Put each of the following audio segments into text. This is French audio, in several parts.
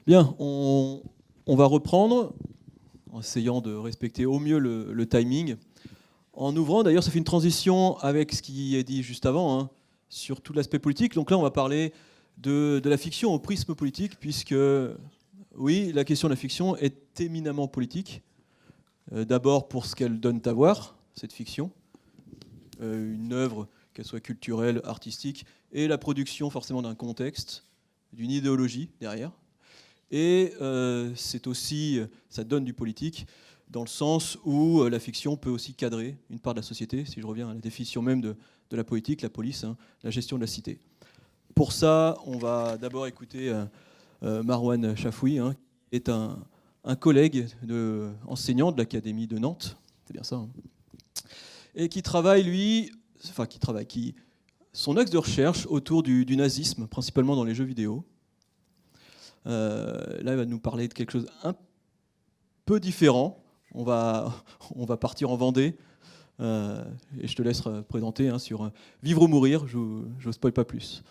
Bien, on va reprendre en essayant de respecter au mieux le timing. En ouvrant, d'ailleurs, ça fait une transition avec ce qui est dit juste avant, hein, sur tout l'aspect politique. Donc là, on va parler de la fiction au prisme politique, puisque, oui, la question de la fiction est éminemment politique. D'abord pour ce qu'elle donne à voir, cette fiction. Une œuvre, qu'elle soit culturelle, artistique, et la production forcément d'un contexte, d'une idéologie derrière. Et c'est aussi, ça donne du politique, dans le sens où la fiction peut aussi cadrer une part de la société, si je reviens à la définition même de la politique, la police, hein, la gestion de la cité. Pour ça, on va d'abord écouter Marwan Chafoui, hein, qui est un collègue enseignant de l'Académie de Nantes, c'est bien ça, hein, et qui travaille, son axe de recherche autour du nazisme, principalement dans les jeux vidéo. Là, il va nous parler de quelque chose un peu différent. On va partir en Vendée. Et je te laisse présenter hein, sur Vivre ou mourir. Je ne spoil pas plus.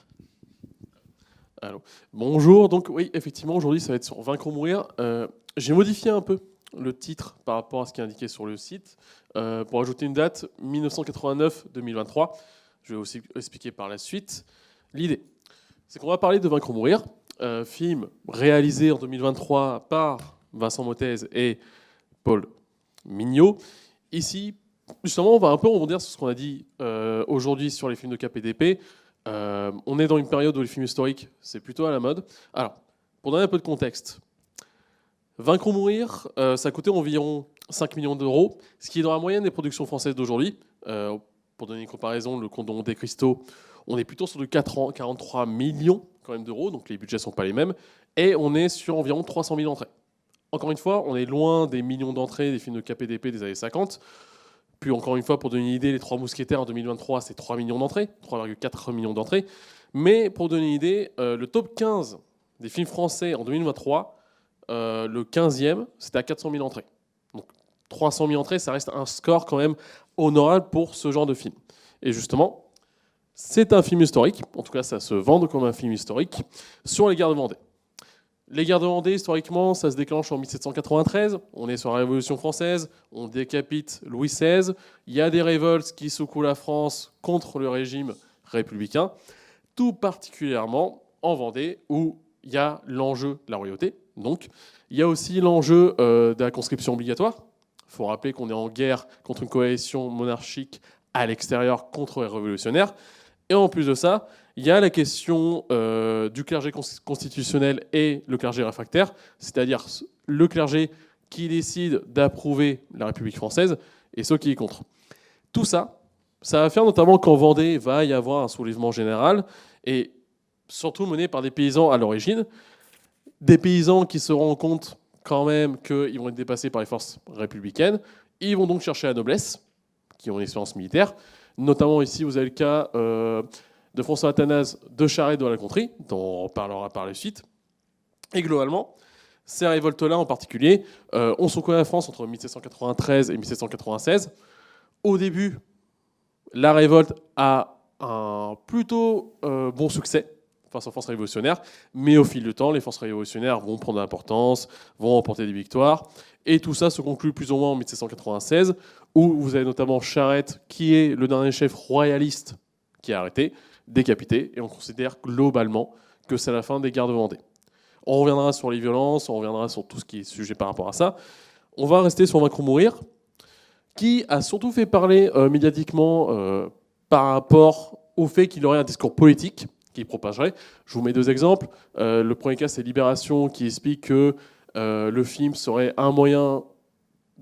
Alors, bonjour, donc oui, effectivement, aujourd'hui, ça va être sur Vaincre ou mourir. J'ai modifié un peu le titre par rapport à ce qui est indiqué sur le site pour ajouter une date, 1989-2023. Je vais aussi expliquer par la suite. L'idée, c'est qu'on va parler de Vaincre ou mourir, film réalisé en 2023 par Vincent Mottez et Paul Mignot. Ici, justement, on va un peu rebondir sur ce qu'on a dit aujourd'hui sur les films de KPDP. On est dans une période où les films historiques, c'est plutôt à la mode. Alors, pour donner un peu de contexte, Vaincre ou mourir, ça a coûté environ 5 millions d'euros, ce qui est dans la moyenne des productions françaises d'aujourd'hui. Pour donner une comparaison, Le Comte de Monte Cristo, on est plutôt sur de 43 millions quand même d'euros, donc les budgets ne sont pas les mêmes, et on est sur environ 300 000 entrées. Encore une fois, on est loin des millions d'entrées des films de KPDP des années 50. Puis encore une fois, pour donner une idée, Les Trois Mousquetaires en 2023, c'est 3 millions d'entrées, 3,4 millions d'entrées. Mais pour donner une idée, le top 15 des films français en 2023, le 15e, c'était à 400 000 entrées. Donc 300 000 entrées, ça reste un score quand même honorable pour ce genre de film. Et justement, c'est un film historique, en tout cas ça se vend comme un film historique, sur les guerres de Vendée. Les guerres de Vendée, historiquement, ça se déclenche en 1793. On est sur la Révolution française, on décapite Louis XVI. Il y a des révoltes qui secouent la France contre le régime républicain, tout particulièrement en Vendée, où il y a l'enjeu de la royauté. Donc, il y a aussi l'enjeu de la conscription obligatoire. Il faut rappeler qu'on est en guerre contre une coalition monarchique à l'extérieur contre les révolutionnaires. Et en plus de ça, il y a la question du clergé constitutionnel et le clergé réfractaire, c'est-à-dire le clergé qui décide d'approuver la République française et ceux qui y contre. Tout ça, ça va faire notamment qu'en Vendée va y avoir un soulèvement général et surtout mené par des paysans à l'origine, des paysans qui se rendent compte quand même qu'ils vont être dépassés par les forces républicaines. Ils vont donc chercher la noblesse, qui ont une expérience militaire. Notamment ici, vous avez le cas de François Athanase de Charette de la Contrie, dont on parlera par la suite. Et globalement, ces révoltes-là en particulier ont secoué la France entre 1793 et 1796. Au début, la révolte a un plutôt bon succès face aux forces révolutionnaires, mais au fil du temps, les forces révolutionnaires vont prendre de l'importance, vont remporter des victoires, et tout ça se conclut plus ou moins en 1796, où vous avez notamment Charette, qui est le dernier chef royaliste qui est arrêté, décapité, et on considère globalement que c'est la fin des guerres de Vendée. On reviendra sur les violences, on reviendra sur tout ce qui est sujet par rapport à ça. On va rester sur Vaincre ou mourir, qui a surtout fait parler médiatiquement par rapport au fait qu'il aurait un discours politique qui propagerait. Je vous mets deux exemples. Le premier cas, c'est Libération, qui explique que le film serait un moyen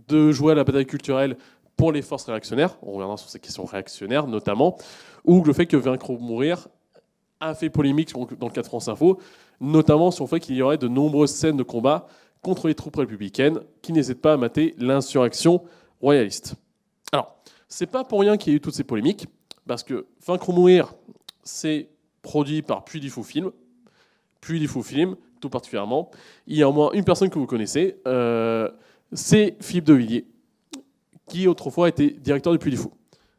de jouer à la bataille culturelle pour les forces réactionnaires. On reviendra sur ces questions réactionnaires, notamment. Ou le fait que Vaincre ou mourir a fait polémique dans le cas de France Info, notamment sur le fait qu'il y aurait de nombreuses scènes de combat contre les troupes républicaines qui n'hésitent pas à mater l'insurrection royaliste. Alors, c'est pas pour rien qu'il y ait eu toutes ces polémiques, parce que Vaincre ou mourir, c'est produit par Puy du Fou Film. Puy du Fou Film, tout particulièrement. Il y a au moins une personne que vous connaissez, c'est Philippe de Villiers, qui autrefois était directeur du Puy du Fou.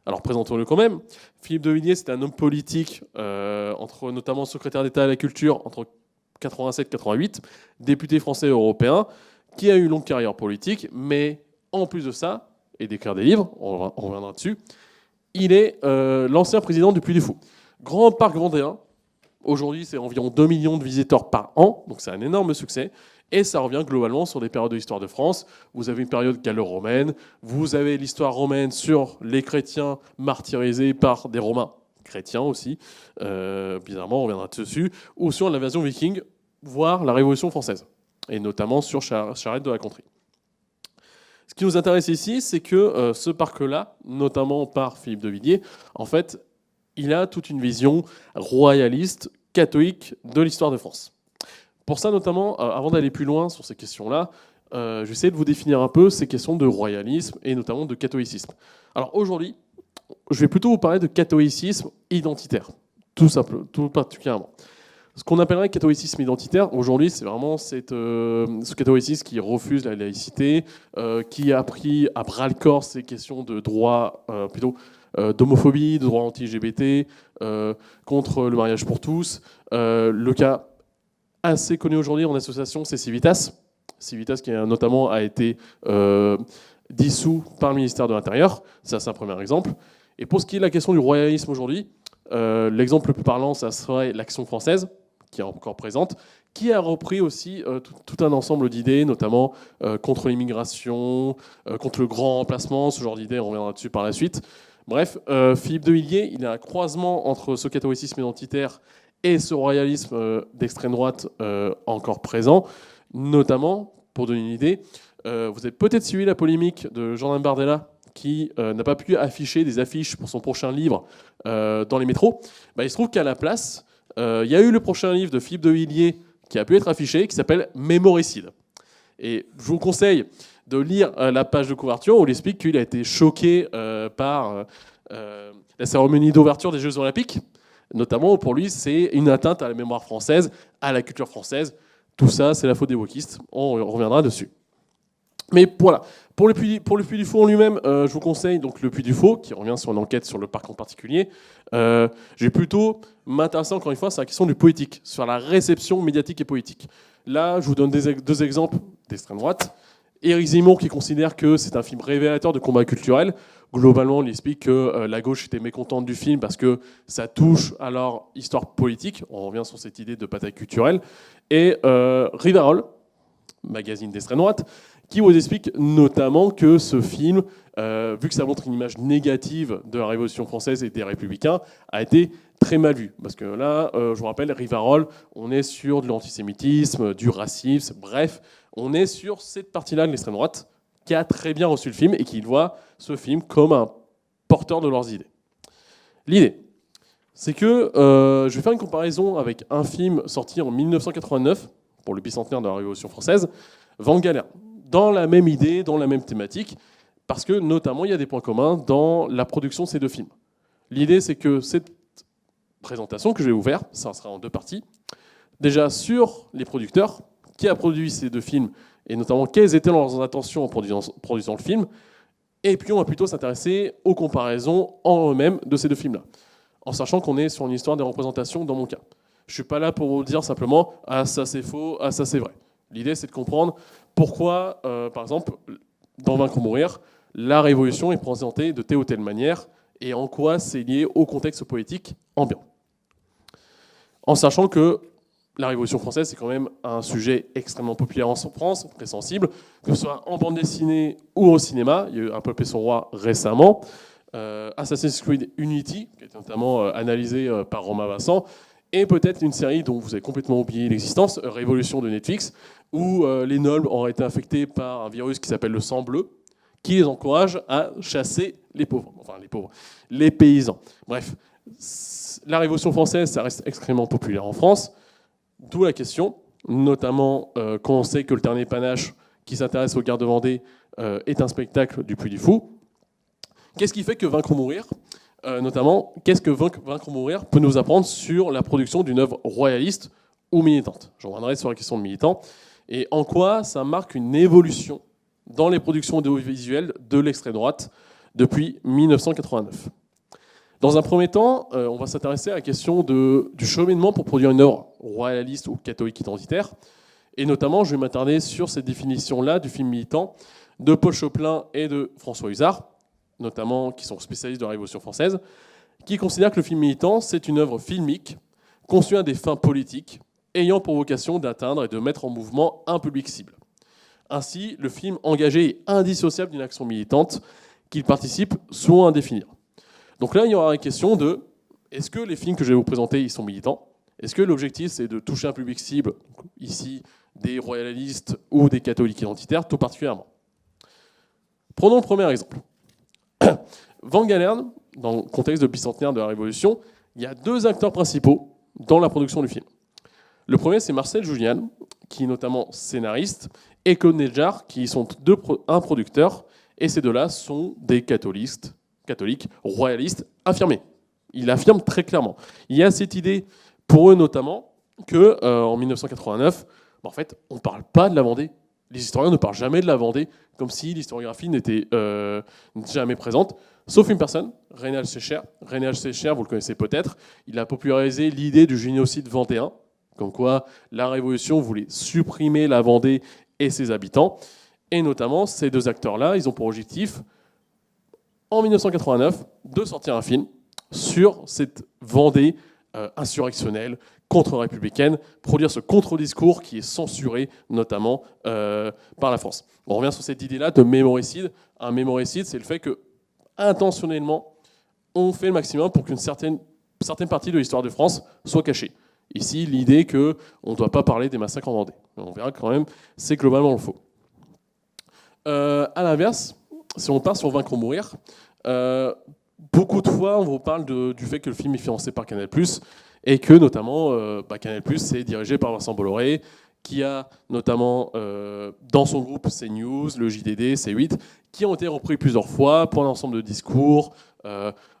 Alors présentons-le quand même. Philippe de Villiers, c'était un homme politique, notamment secrétaire d'État à la culture entre 87-88, député français européen, qui a eu une longue carrière politique, mais en plus de ça, et d'écrire des livres, on reviendra dessus, il est l'ancien président du Puy du Fou. Grand parc vendéen, aujourd'hui c'est environ 2 millions de visiteurs par an, donc c'est un énorme succès, et ça revient globalement sur des périodes de l'histoire de France. Vous avez une période gallo-romaine, vous avez l'histoire romaine sur les chrétiens martyrisés par des Romains chrétiens aussi, bizarrement on reviendra dessus, ou sur l'invasion viking, voire la Révolution française, et notamment sur Charette de la Contrée. Ce qui nous intéresse ici, c'est que ce parc-là, notamment par Philippe de Villiers, en fait, il a toute une vision royaliste, catholique de l'histoire de France. Pour ça, notamment, avant d'aller plus loin sur ces questions-là, je vais essayer de vous définir un peu ces questions de royalisme et notamment de catholicisme. Alors aujourd'hui, je vais plutôt vous parler de catholicisme identitaire, tout particulièrement. Ce qu'on appellerait catholicisme identitaire, aujourd'hui, c'est vraiment ce catholicisme qui refuse la laïcité, qui a pris à bras-le-corps ces questions de droit, d'homophobie, de droit anti-LGBT, contre le mariage pour tous. Le cas assez connu aujourd'hui en association, c'est Civitas. Civitas qui notamment a été dissous par le ministère de l'Intérieur. Ça, c'est un premier exemple. Et pour ce qui est de la question du royalisme aujourd'hui, l'exemple le plus parlant, ça serait l'Action française, qui est encore présente, qui a repris aussi tout un ensemble d'idées, notamment contre l'immigration, contre le grand remplacement, ce genre d'idées, on reviendra dessus par la suite. Bref, Philippe de Villiers, il a un croisement entre ce catholicisme identitaire et ce royalisme d'extrême droite encore présent, notamment, pour donner une idée, vous avez peut-être suivi la polémique de Jordan Bardella, qui n'a pas pu afficher des affiches pour son prochain livre dans les métros. Il se trouve qu'à la place, il y a eu le prochain livre de Philippe de Villiers qui a pu être affiché, qui s'appelle Mémoricide. Et je vous conseille de lire la page de couverture où il explique qu'il a été choqué par la cérémonie d'ouverture des Jeux Olympiques, notamment pour lui, c'est une atteinte à la mémoire française, à la culture française. Tout ça, c'est la faute des wokistes. On reviendra dessus. Mais voilà, pour le Puy du Fou en lui-même, je vous conseille donc le Puy du Fou, qui revient sur une enquête sur le parc en particulier. Je vais plutôt m'intéresser encore une fois sur la question du politique, sur la réception médiatique et politique. Là, je vous donne deux exemples d'extrême droite. Éric Zemmour qui considère que c'est un film révélateur de combat culturel. Globalement, il explique que la gauche était mécontente du film parce que ça touche à leur histoire politique. On revient sur cette idée de bataille culturelle. Et Rivarol, magazine d'extrême droite, qui vous explique notamment que ce film, vu que ça montre une image négative de la Révolution française et des Républicains, a été très mal vu. Parce que là, je vous rappelle, Rivarol, on est sur de l'antisémitisme, du racisme, bref, on est sur cette partie-là de l'extrême droite qui a très bien reçu le film et qui voit ce film comme un porteur de leurs idées. L'idée, c'est que je vais faire une comparaison avec un film sorti en 1989, pour le bicentenaire de la Révolution française, Van Galère, dans la même idée, dans la même thématique, parce que notamment il y a des points communs dans la production de ces deux films. L'idée, c'est que cette présentation que je vais vous faire, ça sera en deux parties. Déjà sur les producteurs, qui a produit ces deux films, et notamment quelles étaient leurs intentions en produisant le film, et puis on va plutôt s'intéresser aux comparaisons en eux-mêmes de ces deux films-là, en sachant qu'on est sur une histoire des représentations dans mon cas. Je ne suis pas là pour vous dire simplement « ah ça c'est faux, ah ça c'est vrai ». L'idée c'est de comprendre pourquoi, par exemple, dans Vaincre ou mourir, la Révolution est présentée de telle ou telle manière, et en quoi c'est lié au contexte politique ambiant. En sachant que la Révolution française, c'est quand même un sujet extrêmement populaire en France, très sensible, que ce soit en bande dessinée ou au cinéma. Il y a eu Un peuple et son roi récemment. Assassin's Creed Unity, qui a été notamment analysé par Romain Vincent, et peut-être une série dont vous avez complètement oublié l'existence, Révolution de Netflix, où les nobles auraient été infectés par un virus qui s'appelle le sang bleu, qui les encourage à chasser les pauvres, les paysans. Bref, la Révolution française, ça reste extrêmement populaire en France. D'où la question, notamment quand on sait que le Dernier Panache, qui s'intéresse aux guerres de Vendée, est un spectacle du Puy du Fou. Qu'est-ce qui fait que Vaincre ou mourir, notamment, qu'est-ce que Vaincre ou mourir peut nous apprendre sur la production d'une œuvre royaliste ou militante? Je reviendrai sur la question de militant. Et en quoi ça marque une évolution dans les productions audiovisuelles de l'extrême droite depuis 1989. Dans un premier temps, on va s'intéresser à la question du cheminement pour produire une œuvre royaliste ou catholique identitaire. Et notamment, je vais m'attarder sur cette définition-là du film militant de Paul Choplin et de François Husard, notamment qui sont spécialistes de la Révolution française, qui considèrent que le film militant, c'est une œuvre filmique conçue à des fins politiques, ayant pour vocation d'atteindre et de mettre en mouvement un public cible. Ainsi, le film engagé est indissociable d'une action militante qu'il participe souvent à définir. Donc là, il y aura une question de est-ce que les films que je vais vous présenter, ils sont militants? Est-ce que l'objectif, c'est de toucher un public cible, ici des royalistes ou des catholiques identitaires, tout particulièrement? Prenons le premier exemple. Van Galern, dans le contexte de bicentenaire de la Révolution, il y a deux acteurs principaux dans la production du film. Le premier, c'est Marcel Julian, qui est notamment scénariste, et Claude Nedjar, qui sont un producteur, et ces deux-là sont des catholiques royalistes affirmés. Ils l'affirment très clairement. Il y a cette idée, pour eux notamment, qu'en 1989, en fait, on ne parle pas de la Vendée. Les historiens ne parlent jamais de la Vendée, comme si l'historiographie n'était jamais présente, sauf une personne, Reynald Secher. Reynald Secher, vous le connaissez peut-être, il a popularisé l'idée du génocide vendéen, comme quoi la Révolution voulait supprimer la Vendée et ses habitants. Et notamment, ces deux acteurs-là, ils ont pour objectif, en 1989, de sortir un film sur cette Vendée insurrectionnelle, contre-républicaine, produire ce contre-discours qui est censuré, notamment par la France. On revient sur cette idée-là de mémoricide. Un mémoricide, c'est le fait que, intentionnellement, on fait le maximum pour qu'une certaine partie de l'histoire de France soit cachée. Ici, l'idée qu'on ne doit pas parler des massacres en Vendée. On verra quand même, c'est globalement le faux. À l'inverse, si on part sur Vaincre ou Mourir, beaucoup de fois, on vous parle du fait que le film est financé par Canal+, et que notamment, Canal+, c'est dirigé par Vincent Bolloré, qui a notamment dans son groupe CNews, le JDD, C8, qui ont été repris plusieurs fois pour un ensemble de discours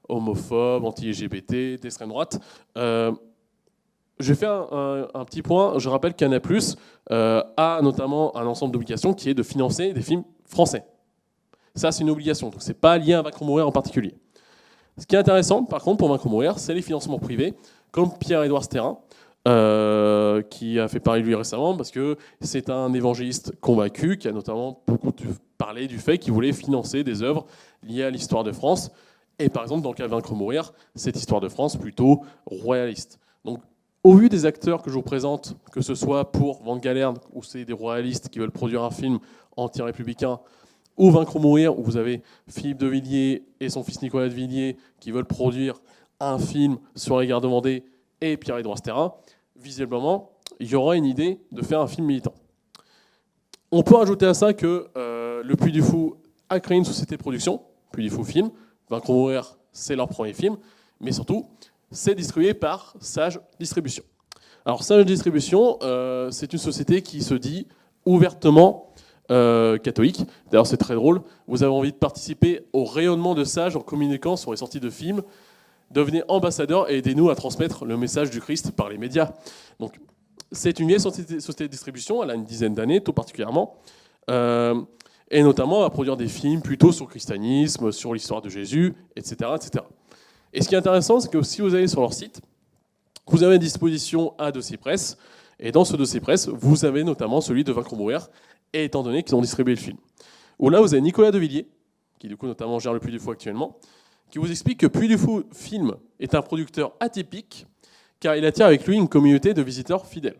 homophobes, anti-LGBT, d'extrême droite. Je vais faire un petit point. Je rappelle que Canal+ a notamment un ensemble d'obligations qui est de financer des films français. Ça, c'est une obligation. Donc, ce n'est pas lié à Vaincre ou Mourir en particulier. Ce qui est intéressant, par contre, pour Vaincre ou Mourir, c'est les financements privés, comme Pierre-Édouard Stérin, qui a fait parler de lui récemment, parce que c'est un évangéliste convaincu, qui a notamment beaucoup parlé du fait qu'il voulait financer des œuvres liées à l'histoire de France. Et par exemple, dans le cas de Vaincre ou Mourir, cette histoire de France plutôt royaliste. Donc, au vu des acteurs que je vous présente, que ce soit pour Van Galern, où c'est des royalistes qui veulent produire un film anti-républicain, ou Vaincre ou Mourir, où vous avez Philippe de Villiers et son fils Nicolas de Villiers qui veulent produire un film sur les guerres de Vendée, et Pierre-Édouard Stérin, visiblement, il y aura une idée de faire un film militant. On peut rajouter à ça que le Puy du Fou a créé une société de production, Puy du Fou Film. Vaincre ou Mourir, c'est leur premier film, mais surtout, c'est distribué par Sage Distribution. Alors Sage Distribution, c'est une société qui se dit ouvertement catholique. D'ailleurs, c'est très drôle. Vous avez envie de participer au rayonnement de Sage en communiquant sur les sorties de films. Devenez ambassadeur et aidez-nous à transmettre le message du Christ par les médias. Donc, c'est une vieille société de distribution, elle a une dizaine d'années, tout particulièrement, et notamment à produire des films plutôt sur le christianisme, sur l'histoire de Jésus, etc., etc. Et ce qui est intéressant, c'est que si vous allez sur leur site, vous avez à disposition un dossier presse, et dans ce dossier presse, vous avez notamment celui de Vaincre ou Mourir, et étant donné qu'ils ont distribué le film. Où là, vous avez Nicolas de Villiers, qui du coup notamment gère le Puy du Fou actuellement, qui vous explique que Puy du Fou Film est un producteur atypique, car il attire avec lui une communauté de visiteurs fidèles.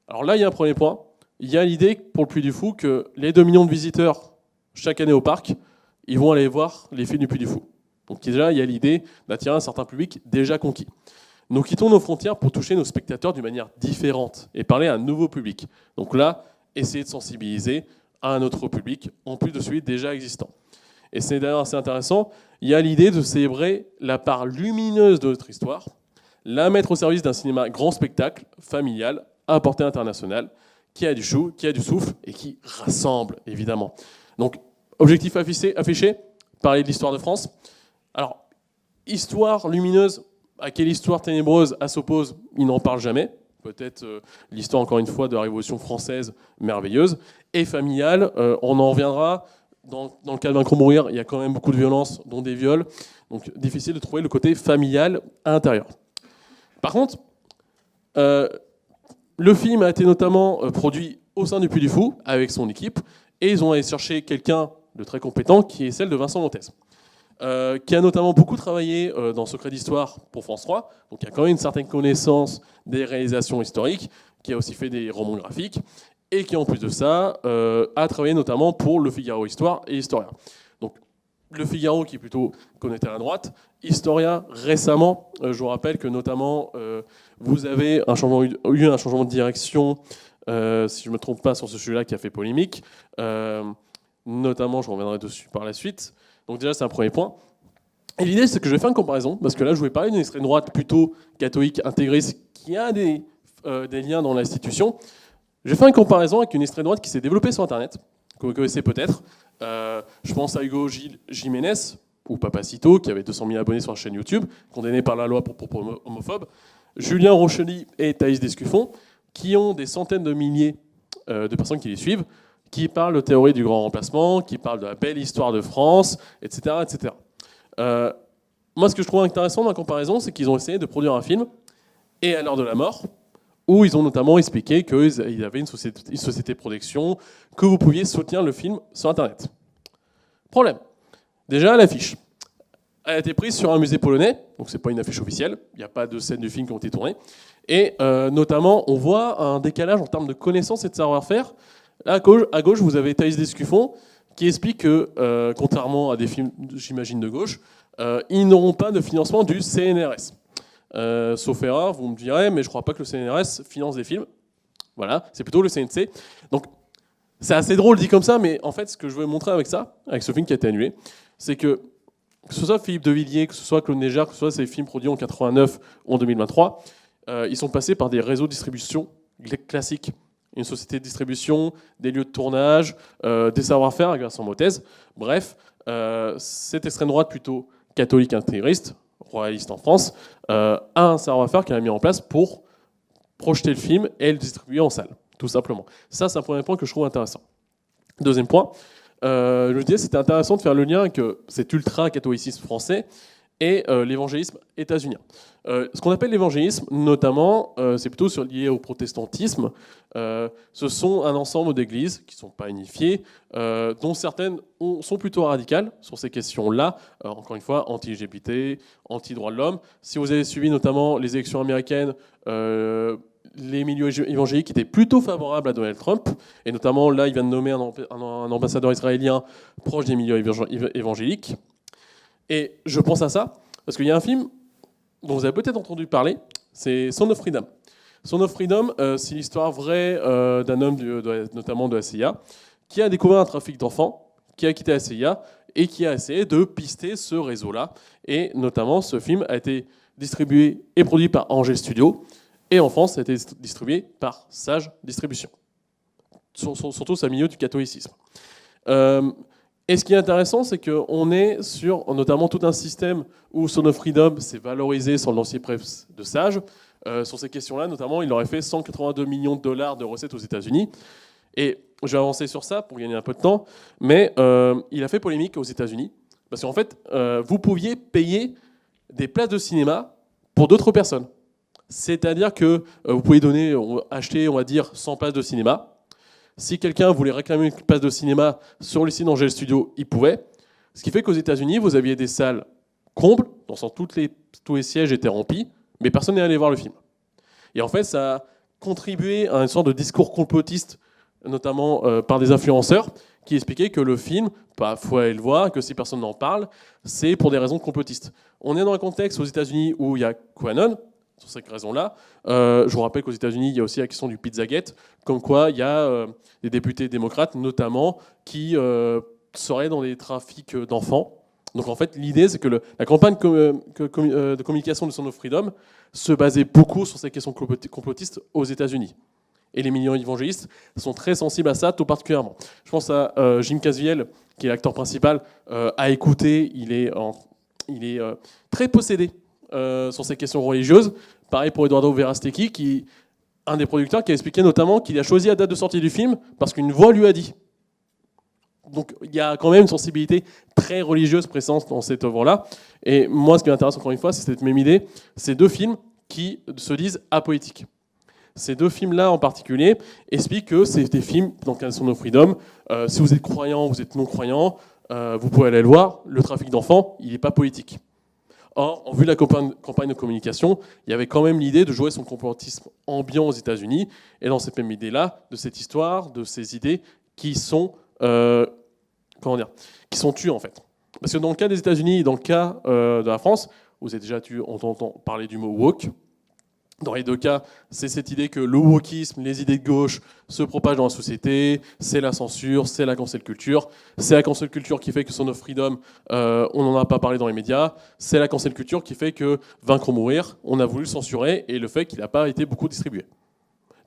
Alors là, il y a un premier point. Il y a l'idée pour le Puy du Fou que les 2 millions de visiteurs chaque année au parc, ils vont aller voir les films du Puy du Fou. Donc déjà, il y a l'idée d'attirer un certain public déjà conquis. Nous quittons nos frontières pour toucher nos spectateurs d'une manière différente et parler à un nouveau public. Donc là, essayer de sensibiliser à un autre public, en plus de celui déjà existant. Et c'est d'ailleurs assez intéressant, il y a l'idée de célébrer la part lumineuse de notre histoire, la mettre au service d'un cinéma grand spectacle, familial, à portée internationale, qui a du chou, qui a du souffle et qui rassemble, évidemment. Donc, objectif affiché, parler de l'histoire de France. Alors, histoire lumineuse, à quelle histoire ténébreuse elle s'oppose, il n'en parle jamais. Peut-être l'histoire, encore une fois, de la Révolution française merveilleuse. Et familiale, on en reviendra. dans le cas de Vaincre ou mourir, il y a quand même beaucoup de violence, dont des viols. Donc difficile de trouver le côté familial à l'intérieur. Par contre, le film a été notamment produit au sein du Puy du Fou avec son équipe, et ils ont allé chercher quelqu'un de très compétent, qui est celle de Vincent Montez, qui a notamment beaucoup travaillé dans Secret d'Histoire pour France 3, donc il y a quand même une certaine connaissance des réalisations historiques, qui a aussi fait des romans graphiques, et qui en plus de ça a travaillé notamment pour Le Figaro Histoire et Historia. Donc Le Figaro qui est plutôt connecté à la droite, Historia récemment, je vous rappelle que notamment vous avez eu un changement de direction, si je ne me trompe pas sur ce sujet-là qui a fait polémique, notamment je reviendrai dessus par la suite. Donc déjà c'est un premier point. Et l'idée c'est que je vais faire une comparaison, parce que là je vais parler d'une extrême droite plutôt catholique, intégriste, qui a des liens dans l'institution. Je vais faire une comparaison avec une extrême droite qui s'est développée sur Internet, que vous connaissez peut-être. Je pense à Hugo Jiménez, ou Papacito, qui avait 200 000 abonnés sur la chaîne YouTube, condamné par la loi pour propos homophobes. Julien Rochely et Thaïs Descuffon, qui ont des centaines de milliers de personnes qui les suivent, qui parlent de théorie du grand remplacement, qui parlent de la belle histoire de France, etc. etc. Moi, ce que je trouve intéressant dans la comparaison, c'est qu'ils ont essayé de produire un film, et à l'heure de la mort, où ils ont notamment expliqué qu'ils avaient une société de production, que vous pouviez soutenir le film sur Internet. Problème. Déjà, l'affiche. Elle a été prise sur un musée polonais, donc c'est pas une affiche officielle, il n'y a pas de scènes du film qui ont été tournées. Et notamment, on voit un décalage en termes de connaissances et de savoir-faire. Là, à gauche, vous avez Thaïs Descuffon, qui explique que, contrairement à des films, j'imagine, de gauche, ils n'auront pas de financement du CNRS. Sauf erreur, vous me direz, mais je ne crois pas que le CNRS finance des films. Voilà, c'est plutôt le CNC. Donc, c'est assez drôle dit comme ça, mais en fait, ce que je veux montrer avec ça, avec ce film qui a été annulé, c'est que ce soit Philippe de Villiers, que ce soit Claude Négère, que ce soit ces films produits en 89 ou en 2023, ils sont passés par des réseaux de distribution classiques. Une société de distribution, des lieux de tournage, des savoir-faire avec Vincent Montez. Bref, cette extrême droite plutôt catholique intégriste, royaliste en France, a un savoir-faire qu'elle a mis en place pour projeter le film et le distribuer en salle, tout simplement. Ça, c'est un premier point que je trouve intéressant. Deuxième point, je me disais c'était intéressant de faire le lien avec cet ultra-catholicisme français et l'évangélisme états-unien. Ce qu'on appelle l'évangélisme, notamment, c'est plutôt lié au protestantisme. Ce sont un ensemble d'églises qui ne sont pas unifiées, dont certaines sont plutôt radicales sur ces questions-là. Encore une fois, anti-LGBT, anti-droits de l'homme. Si vous avez suivi notamment les élections américaines, les milieux évangéliques étaient plutôt favorables à Donald Trump. Et notamment, là, il vient de nommer un ambassadeur israélien proche des milieux évangéliques. Et je pense à ça, parce qu'il y a un film dont vous avez peut-être entendu parler, c'est Son of Freedom. Son of Freedom, c'est l'histoire vraie d'un homme, notamment de la CIA, qui a découvert un trafic d'enfants, qui a quitté la CIA et qui a essayé de pister ce réseau-là. Et notamment, ce film a été distribué et produit par Angel Studio, et en France, ça a été distribué par Sage Distribution. Surtout, c'est au milieu du catholicisme. Et ce qui est intéressant, c'est qu'on est sur notamment tout un système où Son of Freedom s'est valorisé sur le dossier presse de Sage. Sur ces questions-là, notamment, il aurait fait 182 millions de dollars de recettes aux États-Unis. Et je vais avancer sur ça pour gagner un peu de temps, mais il a fait polémique aux États-Unis parce qu'en fait, vous pouviez payer des places de cinéma pour d'autres personnes. C'est-à-dire que vous pouvez acheter, on va dire, 100 places de cinéma. Si quelqu'un voulait réclamer une place de cinéma sur le site d'Angel Studio, il pouvait. Ce qui fait qu'aux États-Unis, vous aviez des salles combles, dans le sens tous les sièges étaient remplis, mais personne n'est allé voir le film. Et en fait, ça a contribué à une sorte de discours complotiste, notamment par des influenceurs, qui expliquaient que le film, bah, faut aller le voir, que si personne n'en parle, c'est pour des raisons complotistes. On est dans un contexte aux États-Unis où il y a QAnon. Sur cette raison-là, je vous rappelle qu'aux États-Unis, il y a aussi la question du Pizzagate, comme quoi il y a des députés démocrates, notamment, qui seraient dans des trafics d'enfants. Donc en fait, l'idée, c'est que la campagne de communication de Son of Freedom se basait beaucoup sur ces questions complotistes aux États-Unis. Et les milieux évangélistes sont très sensibles à ça, tout particulièrement. Je pense à Jim Caviezel, qui est l'acteur principal, à écouter, il est très possédé sur ces questions religieuses. Pareil pour Eduardo Verastecki, qui un des producteurs qui a expliqué notamment qu'il a choisi la date de sortie du film parce qu'une voix lui a dit. Donc il y a quand même une sensibilité très religieuse présente dans cette œuvre-là. Et moi, ce qui m'intéresse encore une fois, c'est cette même idée. Ces deux films qui se disent apoétiques. Ces deux films-là en particulier expliquent que c'est des films dans le cadre de Son of Freedom. Si vous êtes croyant, vous êtes non-croyant, vous pouvez aller le voir. Le trafic d'enfants, il n'est pas politique. Or, en vue de la campagne de communication, il y avait quand même l'idée de jouer son complotisme ambiant aux États-Unis. Et dans cette même idée-là, de cette histoire, de ces idées qui sont, qui sont tuées en fait. Parce que dans le cas des États-Unis et dans le cas de la France, vous avez déjà entendu parler du mot woke. Dans les deux cas, c'est cette idée que le wokisme, les idées de gauche se propagent dans la société, c'est la censure, c'est la cancel culture. C'est la cancel culture qui fait que Son of Freedom, on n'en a pas parlé dans les médias. C'est la cancel culture qui fait que Vaincre ou mourir, on a voulu le censurer et le fait qu'il n'a pas été beaucoup distribué.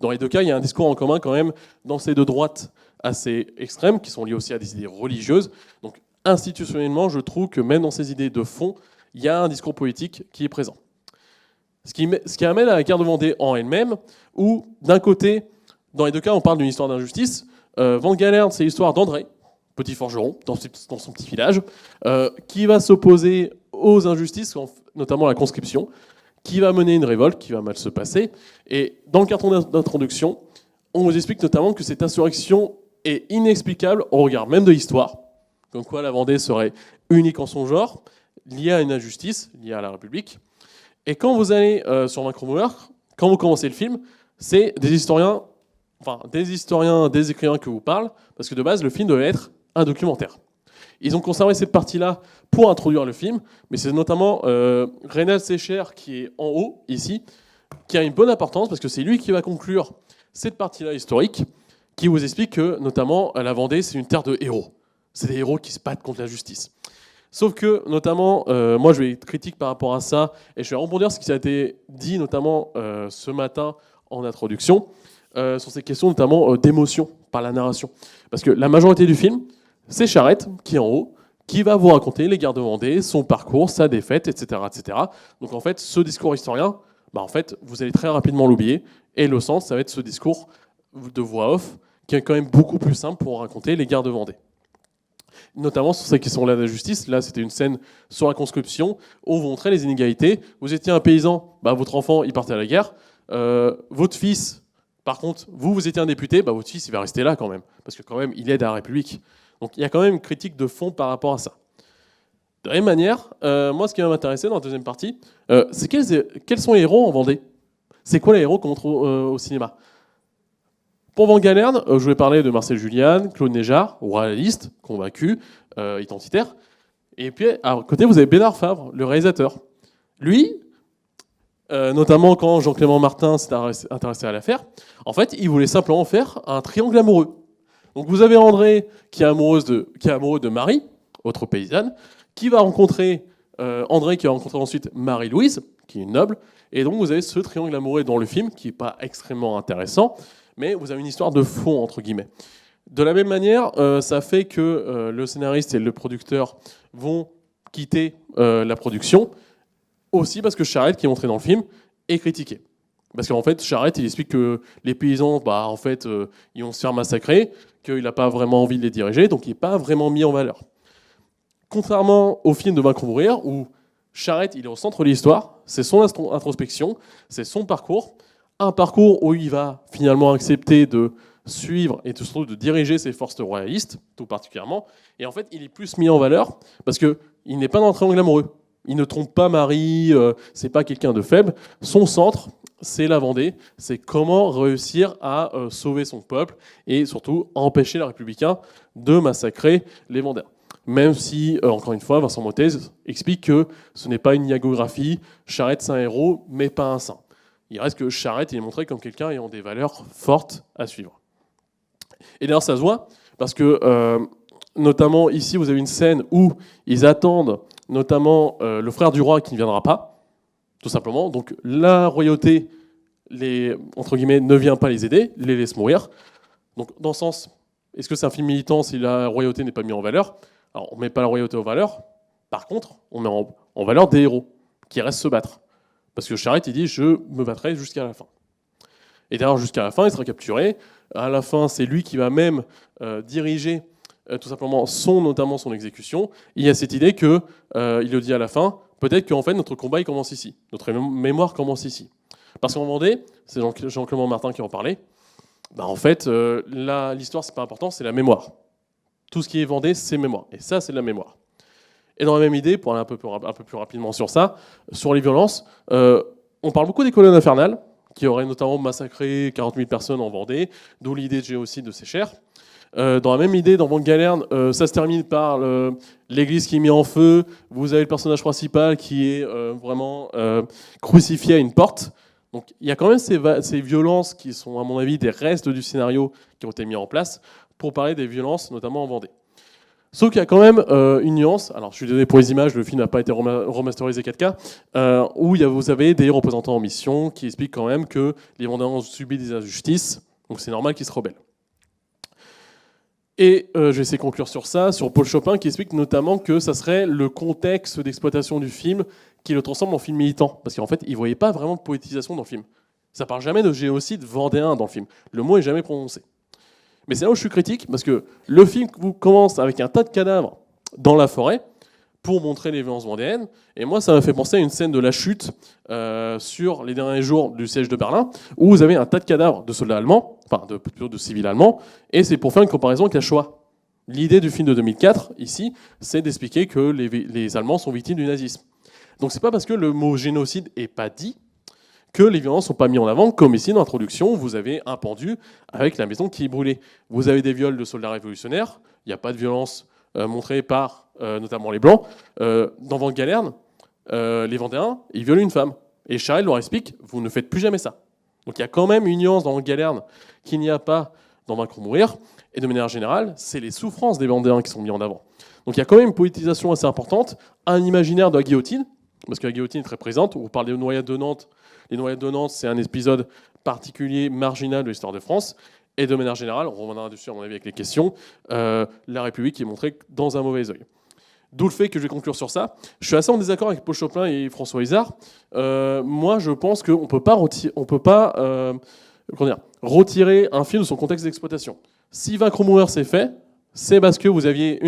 Dans les deux cas, il y a un discours en commun quand même dans ces deux droites assez extrêmes qui sont liées aussi à des idées religieuses. Donc institutionnellement, je trouve que même dans ces idées de fond, il y a un discours politique qui est présent. Ce qui amène à la guerre de Vendée en elle-même, où d'un côté, dans les deux cas, on parle d'une histoire d'injustice. Van Galern, c'est l'histoire d'André, petit forgeron, dans son petit village, qui va s'opposer aux injustices, notamment la conscription, qui va mener une révolte qui va mal se passer. Et dans le carton d'introduction, on vous explique notamment que cette insurrection est inexplicable au regard même de l'histoire, comme quoi la Vendée serait unique en son genre, liée à une injustice, liée à la République. Et quand vous allez sur Macromover, quand vous commencez le film, c'est des historiens, des écrivains que vous parlent, parce que de base, le film devait être un documentaire. Ils ont conservé cette partie-là pour introduire le film, mais c'est notamment Reynald Secher qui est en haut, ici, qui a une bonne importance, parce que c'est lui qui va conclure cette partie-là historique, qui vous explique que, notamment, la Vendée, c'est une terre de héros. C'est des héros qui se battent contre l'injustice. Sauf que, notamment, moi je vais être critique par rapport à ça, et je vais rebondir sur ce qui a été dit, notamment ce matin en introduction, sur ces questions notamment d'émotion par la narration. Parce que la majorité du film, c'est Charette, qui est en haut, qui va vous raconter les guerres de Vendée, son parcours, sa défaite, etc. etc. Donc en fait, ce discours historien, en fait, vous allez très rapidement l'oublier, et le sens, ça va être ce discours de voix off, qui est quand même beaucoup plus simple pour raconter les guerres de Vendée. Notamment sur ces questions-là de la justice. Là, c'était une scène sur la conscription où vous montrez les inégalités. Vous étiez un paysan, votre enfant, il partait à la guerre. Votre fils, par contre, vous étiez un député, votre fils, il va rester là quand même. Parce que quand même, il aide à la République. Donc il y a quand même une critique de fond par rapport à ça. De la même manière, moi, ce qui va m'intéresser dans la deuxième partie, c'est quels sont les héros en Vendée. C'est quoi les héros qu'on trouve au cinéma? Pour Van Galern, je vais parler de Marcel Julian, Claude Néjard, royaliste, convaincu, identitaire. Et puis, à côté, vous avez Bénard Favre, le réalisateur. Lui, notamment quand Jean-Clément Martin s'est intéressé à l'affaire, en fait, il voulait simplement faire un triangle amoureux. Donc vous avez André, qui est amoureux de Marie, autre paysanne, qui va rencontrer André, qui va rencontrer ensuite Marie-Louise, qui est une noble. Et donc vous avez ce triangle amoureux dans le film, qui n'est pas extrêmement intéressant, mais vous avez une histoire de fond, entre guillemets. De la même manière, ça fait que le scénariste et le producteur vont quitter la production, aussi parce que Charette, qui est montré dans le film, est critiqué. Parce qu'en fait, Charette, il explique que les paysans, ils vont se faire massacrer, qu'il n'a pas vraiment envie de les diriger, donc il n'est pas vraiment mis en valeur. Contrairement au film de Vaincre ou mourir, où Charette, il est au centre de l'histoire, c'est son introspection, c'est son parcours, un parcours où il va finalement accepter de suivre et surtout de diriger ses forces royalistes, tout particulièrement. Et en fait, il est plus mis en valeur parce qu'il n'est pas dans un triangle amoureux. Il ne trompe pas Marie, c'est pas quelqu'un de faible. Son centre, c'est la Vendée. C'est comment réussir à sauver son peuple et surtout empêcher les Républicains de massacrer les Vendéens. Même si, encore une fois, Vincent Mottez explique que ce n'est pas une iagographie, Charette c'est un héros, mais pas un saint. Il reste que Charette est montré comme quelqu'un ayant des valeurs fortes à suivre. Et d'ailleurs, ça se voit, parce que, notamment ici, vous avez une scène où ils attendent, notamment le frère du roi qui ne viendra pas, tout simplement. Donc la royauté, entre guillemets, ne vient pas les aider, les laisse mourir. Donc dans ce sens, est-ce que c'est un film militant si la royauté n'est pas mise en valeur? Alors on ne met pas la royauté en valeur, par contre, on met en valeur des héros qui restent se battre. Parce que Charette, il dit « je me battrai jusqu'à la fin ». Et d'ailleurs, jusqu'à la fin, il sera capturé. À la fin, c'est lui qui va même diriger tout simplement notamment son exécution. Il y a cette idée que, il le dit à la fin, peut-être qu'en fait notre combat il commence ici, notre mémoire commence ici. Parce qu'en Vendée, c'est Jean-Clément Martin qui en parlait, en fait, l'histoire c'est pas important, c'est la mémoire. Tout ce qui est Vendée, c'est mémoire. Et ça, c'est de la mémoire. Et dans la même idée, pour aller un peu plus rapidement sur ça, sur les violences, on parle beaucoup des colonnes infernales, qui auraient notamment massacré 40 000 personnes en Vendée, d'où l'idée de génocide de ces chers. Dans la même idée, dans Van Galerne, ça se termine par l'église qui est mise en feu. Vous avez le personnage principal qui est vraiment crucifié à une porte. Donc il y a quand même ces violences qui sont, à mon avis, des restes du scénario qui ont été mis en place pour parler des violences, notamment en Vendée. Sauf qu'il y a quand même une nuance. Alors, je suis désolé pour les images, le film n'a pas été remasterisé 4K, où vous avez des représentants en mission qui expliquent quand même que les Vendéens ont subi des injustices, donc c'est normal qu'ils se rebellent. Et je vais essayer de conclure sur ça, sur Paul Chopin, qui explique notamment que ça serait le contexte d'exploitation du film qui le transforme en film militant. Parce qu'en fait, il ne voyait pas vraiment de poétisation dans le film. Ça ne parle jamais de génocide vendéen dans le film. Le mot n'est jamais prononcé. Mais c'est là où je suis critique, parce que le film commence avec un tas de cadavres dans la forêt pour montrer les violences vendéennes. Et moi, ça m'a fait penser à une scène de la chute sur les derniers jours du siège de Berlin, où vous avez un tas de cadavres de soldats allemands, enfin plutôt de civils allemands, et c'est pour faire une comparaison avec la Shoah. L'idée du film de 2004, ici, c'est d'expliquer que les Allemands sont victimes du nazisme. Donc c'est pas parce que le mot génocide n'est pas dit que les violences ne sont pas mises en avant, comme ici dans l'introduction, vous avez un pendu avec la maison qui est brûlée. Vous avez des viols de soldats révolutionnaires, il n'y a pas de violence montrée par notamment les Blancs. Dans Van Galerne, les Vendéens, ils violent une femme. Et Charel leur explique, vous ne faites plus jamais ça. Donc il y a quand même une nuance dans Van Galerne qu'il n'y a pas dans Vaincre ou mourir. Et de manière générale, c'est les souffrances des Vendéens qui sont mises en avant. Donc il y a quand même une politisation assez importante, un imaginaire de la guillotine, parce que la guillotine est très présente. Vous parlez des noyades de Nantes. Les noyades de Nantes, c'est un épisode particulier, marginal de l'histoire de France. Et de manière générale, on reviendra dessus à mon avis avec les questions, la République est montrée dans un mauvais œil. D'où le fait que je vais conclure sur ça. Je suis assez en désaccord avec Paul Chopin et François Izard. Moi, je pense qu'on ne peut pas, retirer un film de son contexte d'exploitation. Si Vaincre ou mourir c'est fait, c'est parce que vous aviez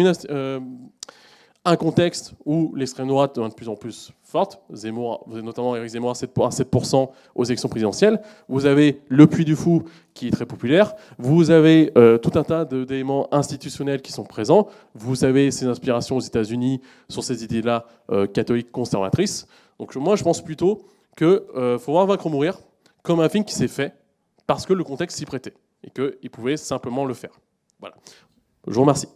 un contexte où l'extrême droite devient de plus en plus forte. Zemmour, notamment Éric Zemmour, à 7% aux élections présidentielles. Vous avez le Puy du Fou qui est très populaire. Vous avez tout un tas d'éléments institutionnels qui sont présents. Vous avez ces inspirations aux États-Unis sur ces idées-là catholiques conservatrices. Donc moi, je pense plutôt qu'il faut voir Vaincre ou mourir comme un film qui s'est fait parce que le contexte s'y prêtait et qu'il pouvait simplement le faire. Voilà. Je vous remercie.